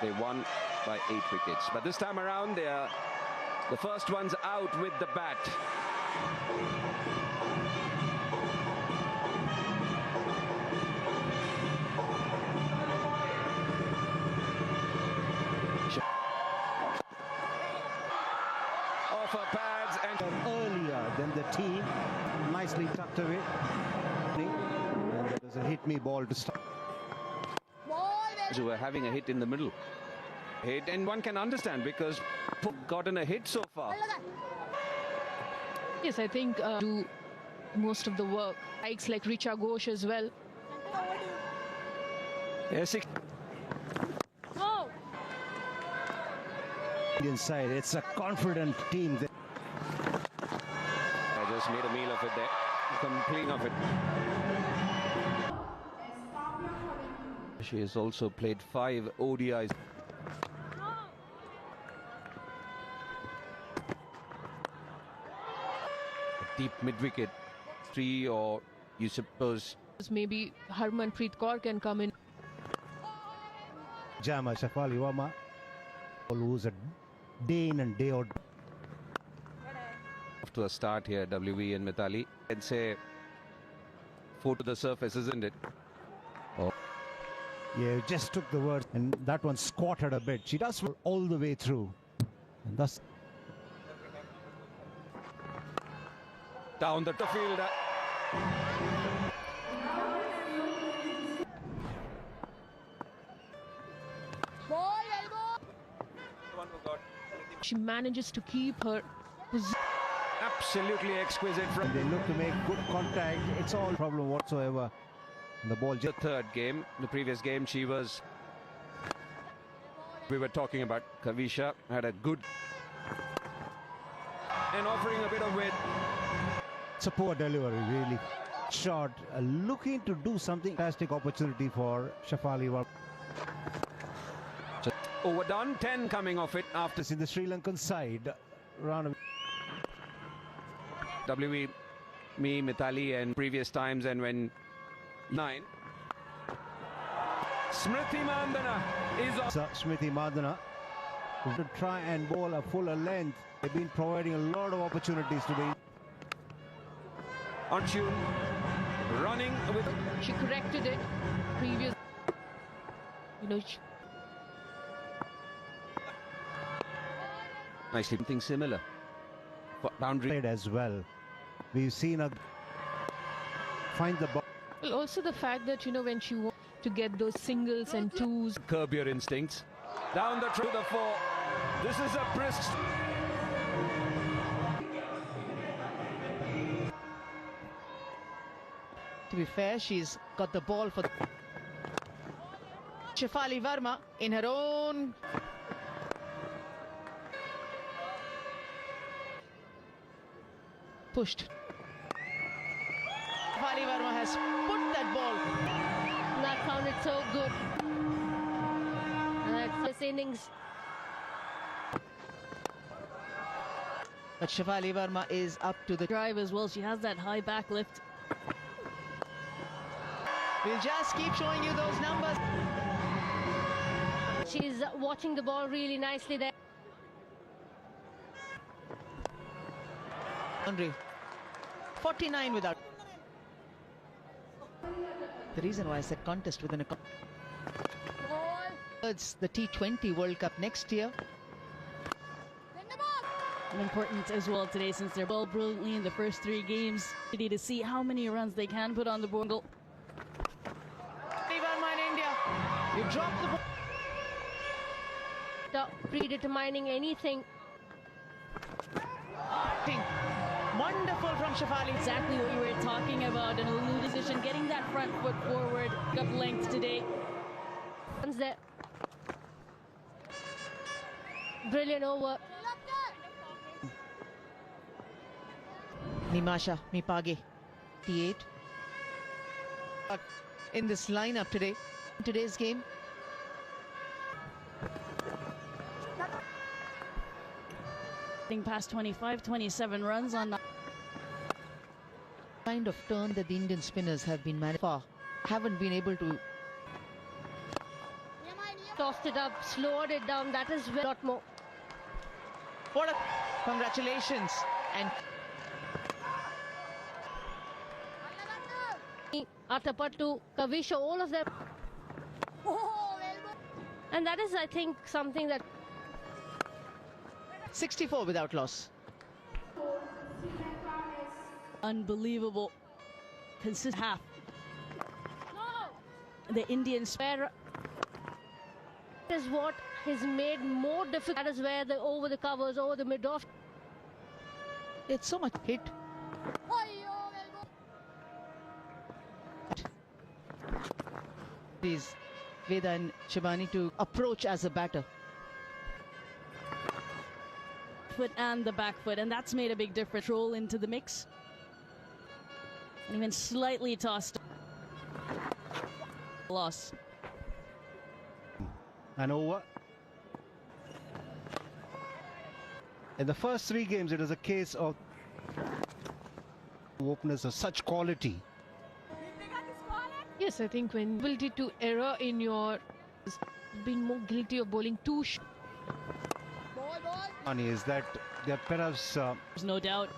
They won by 8 wickets. But this time around, they are the first ones out with the bat. Off her pads and earlier than the team, nicely tucked away. And there was a hit me ball to start. Who were having a hit in the middle. Hit, and one can understand because gotten a hit so far. Yes, I think do most of the work. Likes like Richa Ghosh as well. Yes. Oh. Indian side, it's a confident team. I just made a meal of it there. Complete of it. She has also played 5 ODIs. A deep mid-wicket. 3, or you suppose Maybe Harmanpreet Kaur can come in. Jama Shafali Wama, who's a day in and day out. off to a start here, WE and Mithali. I'd say 4 to the surface, isn't it? Oh. Yeah, just took the words, and that one squatted a bit. She does all the way through, and thus Down the field. She manages to keep her position. Absolutely exquisite from they look to make good contact. It's all problem whatsoever. And the ball the just third game. The previous game she was... We were talking about Kavisha. Had a good... And offering a bit of width. it's a poor delivery, really. Shot, looking to do something. Fantastic opportunity for Shafali Wama. Just overdone. 10 coming off it after In the Sri Lankan side, round WE, me, Mithali, and previous times, and when 9. Smriti Mandana is on. Smriti Mandana to try and bowl a fuller length. They've been providing a lot of opportunities today. On tune, running with... She corrected it. Previous, Nicely, something similar. Boundary. Played as well. We've seen her find the ball. Well, also the fact that when she wants to get those singles and twos. Curb your instincts. Down the through the 4. This is a brisk... To be fair, she's got the ball for Shafali Verma in her own. Pushed. Shafali Verma has put that ball. That sounded so good. And that's this innings. But Shafali Verma is up to the Drive as well. She has that high back lift. We'll just keep showing you those numbers. She's watching the ball really nicely there. 49 without. The reason why I said contest within a it's the T20 World Cup next year. Important as well today, since they're ball brilliantly in the first 3 games. To see how many runs they can put on the board. Verma in India. You drop the ball. Predetermining anything. Wonderful from Shafali. Exactly what you were talking about, and a new decision, getting that front foot forward, up length today. There. Brilliant over. Nimasha Mipage, T8. In this lineup today, in today's game. Past 25, 27 runs on the Kind of turn that the Indian spinners have been far. Haven't been able to. Toss forced it up, slowed it down. That is a lot more. What a congratulations. And Atapattu, Kavisha, all of them. And that is, I think, something that 64 without loss. Unbelievable. Consistent half. The Indian spare is what has made more difficult. That is where the over the covers, over the mid-off. It's so much hit. Is Veda and Shibani to approach as a batter. foot and the back foot, and that's made a big difference. Roll into the mix. And even slightly tossed. Loss. And over. In the first 3 games, it is a case of openers of such quality. Yes, I think when ability to error in your been more guilty of bowling too Is that they're perhaps There's no doubt.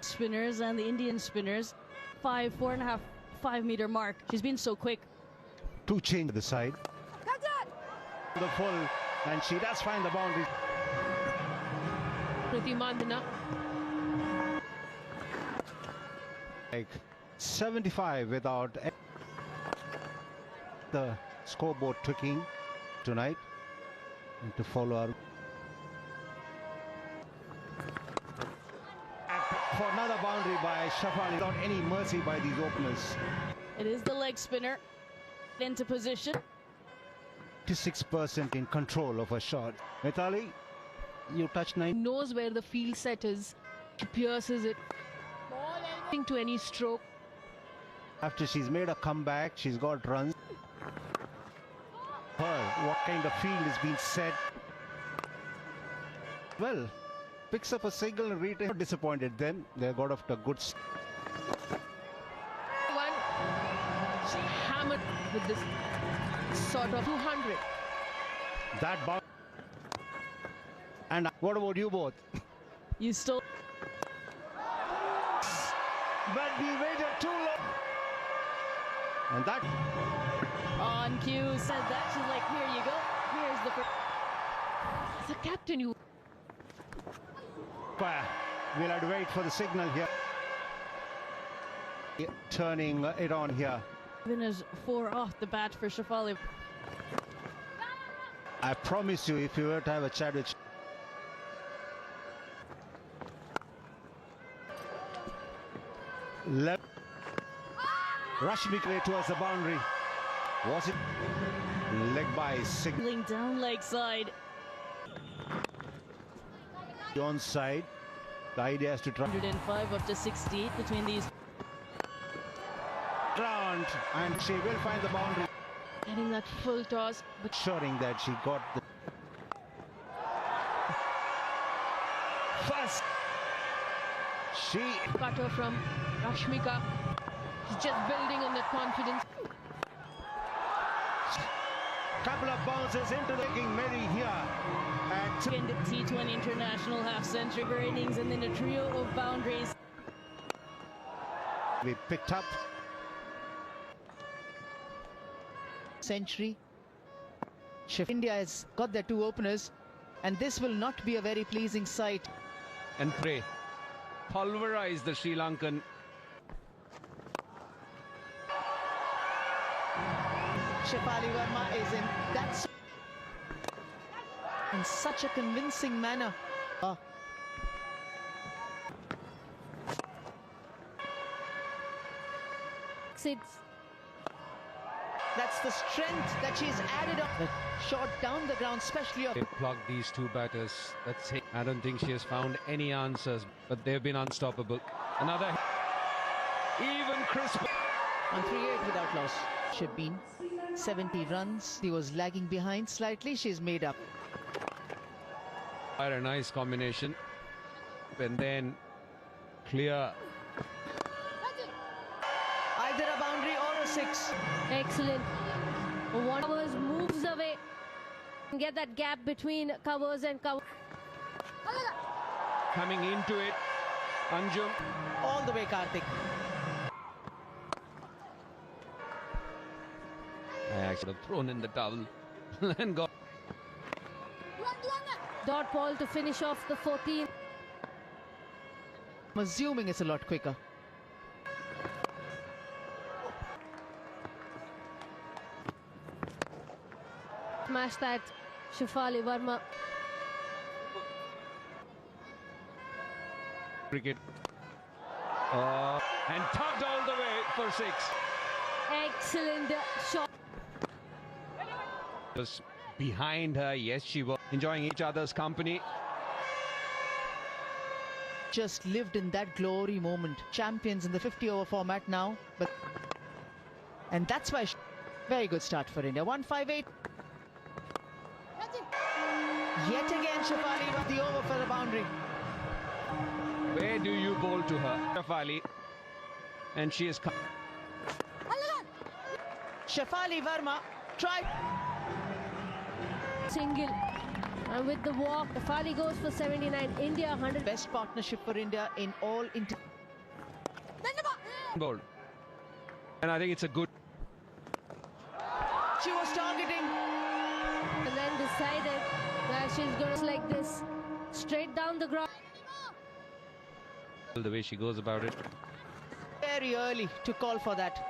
Spinners and the Indian spinners, 4.5, 5 meter mark. She's been so quick. to change the side. The full, and she does find the boundary. Mandana. Like 75 without the scoreboard tweaking tonight. And to follow our for another boundary by Shafali without any mercy by these openers. It is the leg spinner into position. 56% in control of a shot. Mithali, you touch 9. Knows where the field set is. She pierces it. To any stroke. After she's made a comeback, she's got runs. What kind of field is being set? Well, picks up a single and retain. Not disappointed then. They got off to a good start. One. She hammered with this sort of 200. That bounce. And what about you both? You still. But we waited too long. And that. On cue, said that. She's like, here you go. Here's the first. As a captain, you. We'll have to wait for the signal here. Turning it on here. Even as 4 off the bat for Shafali. I promise you, if you were to have a chat with left Rashmika towards the boundary. Was it leg by signal Down leg side. on side? The idea is to try 105 up to 68 between these. round, and she will find the boundary, Getting that full toss. But ensuring that she got the first. She cutter from Rashmika. She's just building on that confidence. couple of bounces into the king Mary here. And Second T20 international half-century of her innings, and then a trio of boundaries. we picked up. Century. India has got their 2 openers, and this will not be a very pleasing sight. And pray. Pulverize the Sri Lankan. Shefali Verma is in such a convincing manner. That's the strength that she's added on. The shot down the ground, especially They plugged these 2 batters. That's it. I don't think she has found any answers, but they've been unstoppable. Another even crisp. on 3-8 without loss. Shabin, 70 runs. He was lagging behind slightly. She's made up. Quite a nice combination. And then clear. Either a boundary or a 6. excellent. One hours moves away. Get that gap between covers and covers. Coming into it, Anjum. All the way, Karthik. I actually have thrown in the towel and got. Dot ball to finish off the 14th. I'm assuming it's a lot quicker. Smash that, Shefali Verma. Cricket. And tugged all the way for 6. Excellent shot. Was behind her, yes, she was enjoying each other's company. Just lived in that glory moment. Champions in the 50-over format now, and that's why very good start for India. 158. Yet again, Shefali got the over for the boundary. Where do you bowl to her, Shefali? And she is. Shefali Verma tried. Single. And with the walk, Shefali goes for 79. India 100. Best partnership for India in all inter. Bowl. And I think it's a good. She was targeting. And then decided that she's going to like this. Straight down the ground. The way she goes about it. Very early to call for that.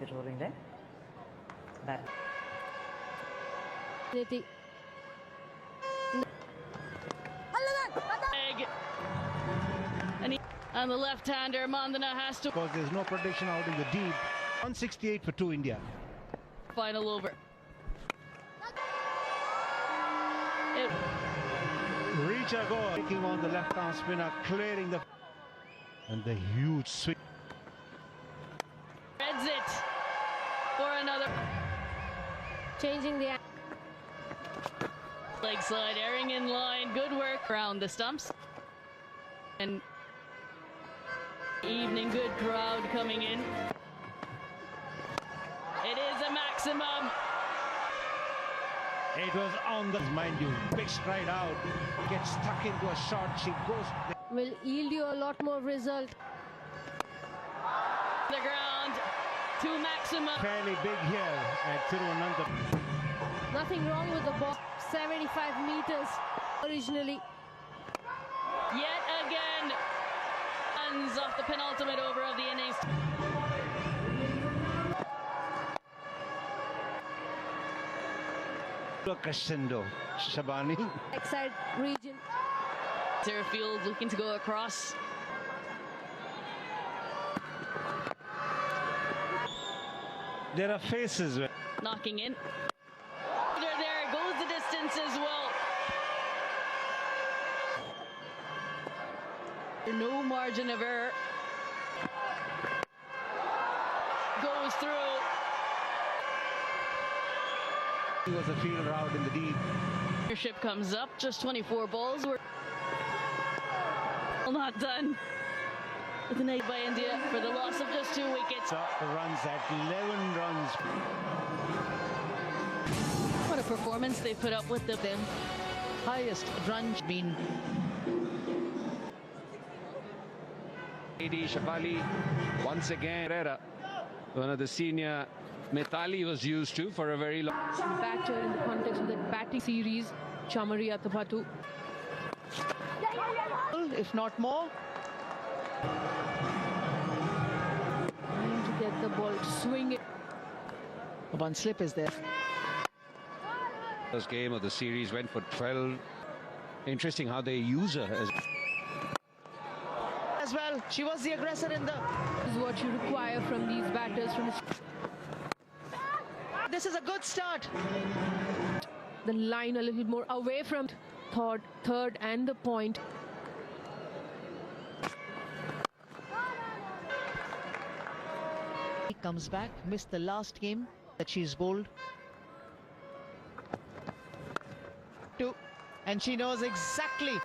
It's rolling there. That. Niti. Leg. And the left-hander, Mandana, has to Because there's no protection out in the deep. 168 for 2 India. final over. Reach a goal. Taking on the left-arm spinner, clearing the... And the huge swing. Reds it for another Changing the... leg side, airing in line. Good work around the stumps. And evening, good crowd coming in. It is a maximum. It was on the... Mind you, big stride out. Gets stuck into a shot. She goes... Will yield you a lot more result. The ground to maximum. Fairly big here at Thiruvananthapuram. Nothing wrong with the ball. 75 meters originally. Yet again, runs off the penultimate over of the innings. Crescendo, Shabani. Backside region. Field looking to go across. There are faces where... Knocking in. There goes the distance as well. No margin of error. Goes through. He was a fielder out in the deep. Leadership comes up. Just 24 balls were not done. With an 8 by India for the loss of just 2 wickets. Runs at 11 runs. What a performance they put up with them. Highest run been. Lady Shefali once again. Pereira, one of the senior Mithali was used to for a very long. Batter in the context of that batting series, Chamari Athapattu. If not more. Trying to get the ball to swing it. One slip is there. First game of the series went for 12. Interesting how they use her As well, she was the aggressor in the... This is what you require from these batters. This is a good start. The line a little more away from third and the point. He comes back, missed the last game that she's bowled. 2. And she knows exactly.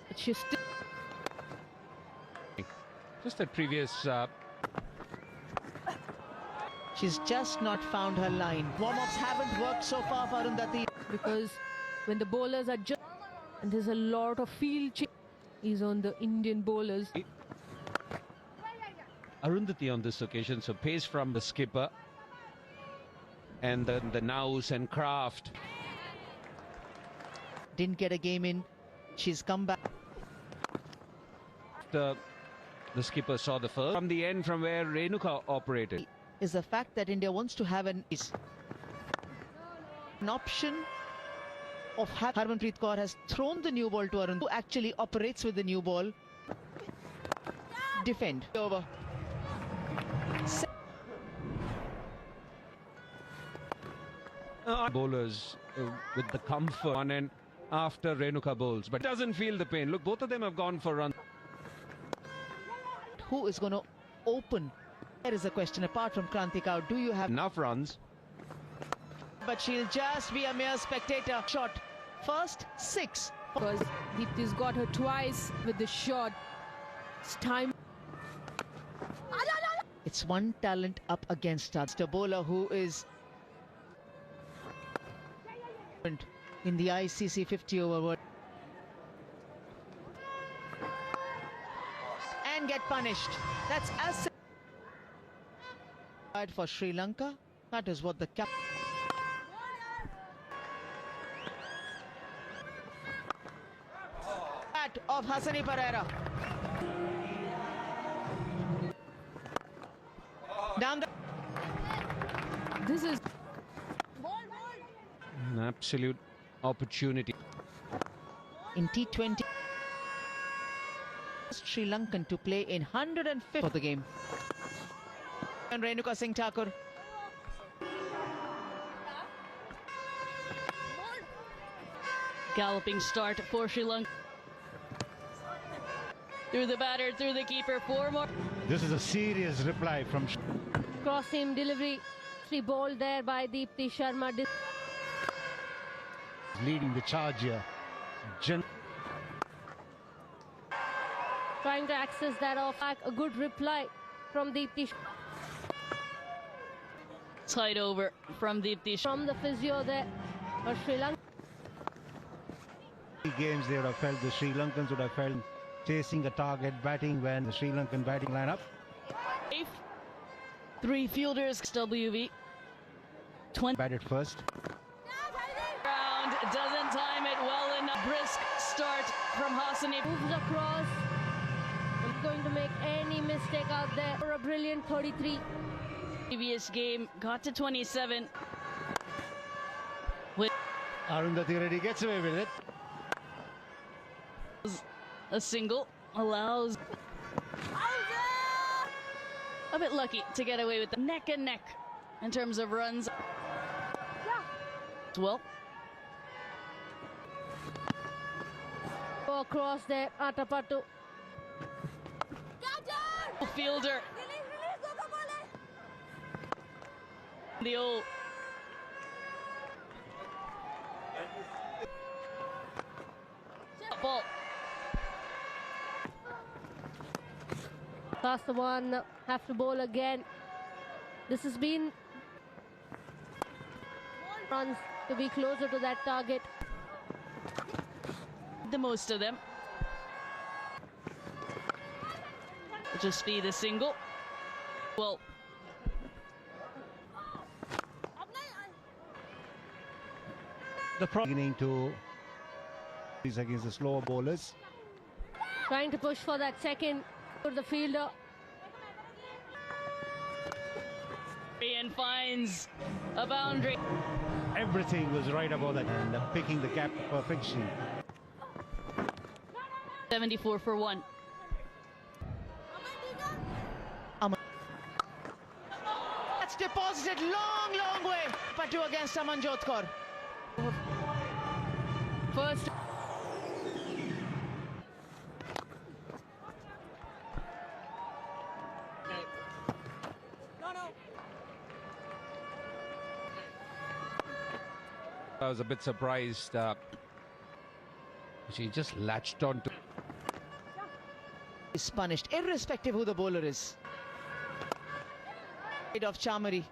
But she's still... just that previous She's just not found her line. Warm-ups haven't worked so far for Arundhati. Because when the bowlers are just... And there's a lot of field change is on the Indian bowlers. Arundhati on this occasion, so pace from the skipper. And then the nous and craft. Didn't get a game in. She's come back. The skipper saw the first. From the end from where Renuka operated. Is the fact that India wants to have an option of Harmanpreet Kaur has thrown the new ball to Arundhati, who actually operates with the new ball. Defend. Over. Bowlers with the comfort on and after Renuka bowls, but doesn't feel the pain. Look, both of them have gone for runs. Who is going to open? There is a question. Apart from Krantika, do you have Enough runs. But she'll just be a mere spectator. Shot. First, 6. Because Deepti's got her twice with the shot. It's time. It's one talent up against us. The bowler who is in the ICC 50 over world. And get punished. That's as for Sri Lanka. That is what the cap. Of Hassani Pereira. Down the... This is An absolute opportunity. In T20. Sri Lankan to play in 105 for the game. And Renuka Singh Thakur. Galloping start for Sri Lanka. Through the batter, through the keeper, 4 more. This is a serious reply from... Cross seam delivery. Ball there by Deepti Sharma. leading the charge here. Trying to access that off back. A good reply from Deepti. Tied over from Deepti. From the physio there for Sri Lanka. Games they would have felt, the Sri Lankans would have felt chasing a target, batting when the Sri Lankan batting lineup. 3 fielders, WV. 20. Batted first. Round doesn't time it well enough. Brisk start from Hassani. Moves across. Not going to make any mistake out there. For a brilliant 33. Previous game got to 27. With Arundhati Reddy gets away with it. a single, allows a bit lucky to get away with the neck and neck in terms of runs. Well, Go across there, Atapattu. fielder. The old ball. Pass the one, have to bowl again. This has been runs to be closer to that target. The most of them. Just be the single. Well, The beginning to is against the slower bowlers. Trying to push for that second for the fielder. and finds a boundary. Everything was right about that and picking the cap to perfection. 74 for 1. That's deposited long way. Patu against Amanjot Kaur. First, I was a bit surprised. She just latched on to. Is punished, irrespective who the bowler is. Of Chamari.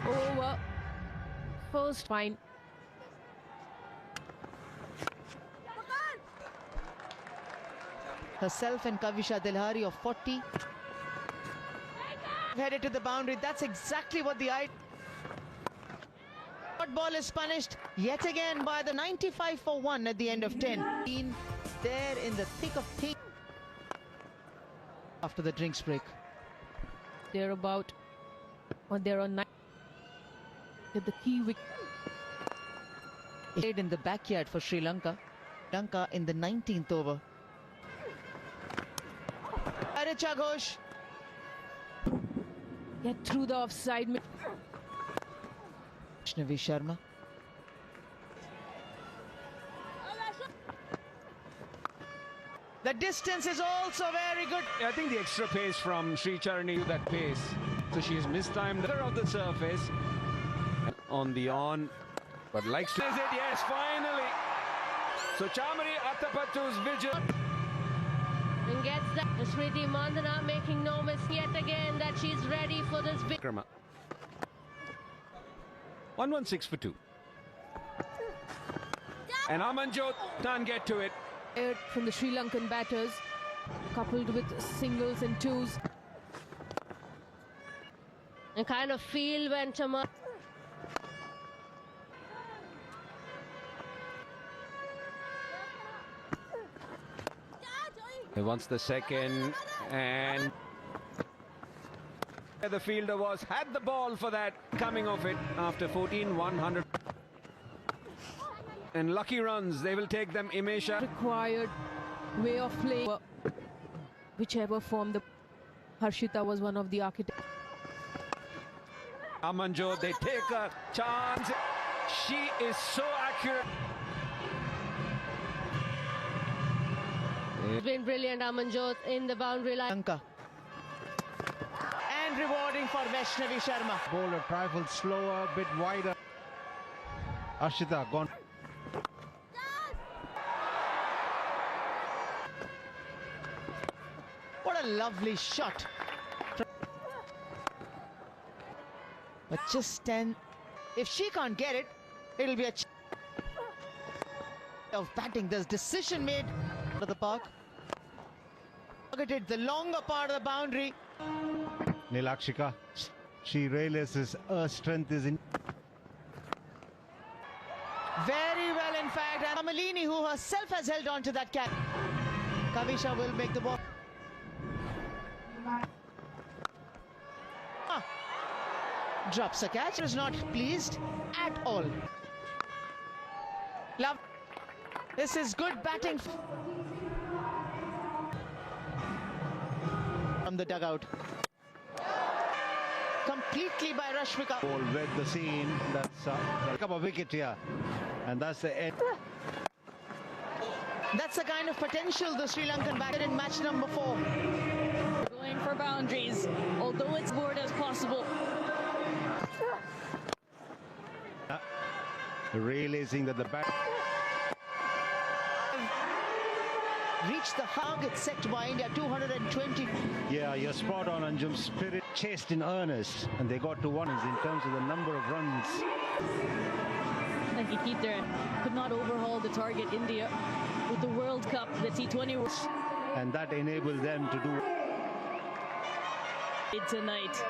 Over. First fine. Herself and Kavisha Dilhari of 40. Headed to the boundary. That's exactly what the eye. Short ball is punished yet again by the 95 for 1 at the end of 10. There in the thick of things after the drinks break. They're about, or they're on 9. Get the key wicket. Played in the backyard for Sri Lanka. Lanka in the 19th over. Richa Ghosh. Get through the offside. Vaishnavi Sharma. The distance is also very good. I think the extra pace from Sri Charani, that pace. So she has mistimed the of the surface. On the on. But likes to... Is it? Yes, finally. So Chamari Athapattu's vigil. And gets that. Smriti Mandana making no mistake yet again that she's ready for this big. 116 for 2. And Amanjot can't get to it. From the Sri Lankan batters, coupled with singles and twos. And kind of feel when Chamar. He wants the second, and the fielder had the ball for that, coming off it after 14-100. And lucky runs, they will take them. Imesha. Required way of play, whichever form the Harshita was one of the architects. Amanjot, they take a chance. She is so accurate. It's been brilliant, Amanjot, in the boundary line. Lanka. And rewarding for Vaishnavi Sharma. Bowler trifle slower, bit wider. Ashita gone. What a lovely shot. But just 10. If she can't get it, it'll be a of batting. There's decision made to the park. Targeted the longer part of the boundary. Nilakshika, she realizes her strength is in. Very well, in fact. And Amalini, who herself has held on to that catch. Kavisha will make the ball. Drops a catch. Is not pleased at all. Love. This is good batting from the dugout. Completely by Rashmika. Ball read the scene. That's pick up a wicket here, and that's the end. That's the kind of potential the Sri Lankan batter in match number 4. Going for boundaries, although it's bored as possible. Realizing that the bat Reached the target set by India, 220. Yeah, you're spot on, Anjum. Spirit chased in earnest, and they got to one in terms of the number of runs. Like Keeter could not overhaul the target. India with the World Cup, the T20 was. And that enabled them to do Tonight.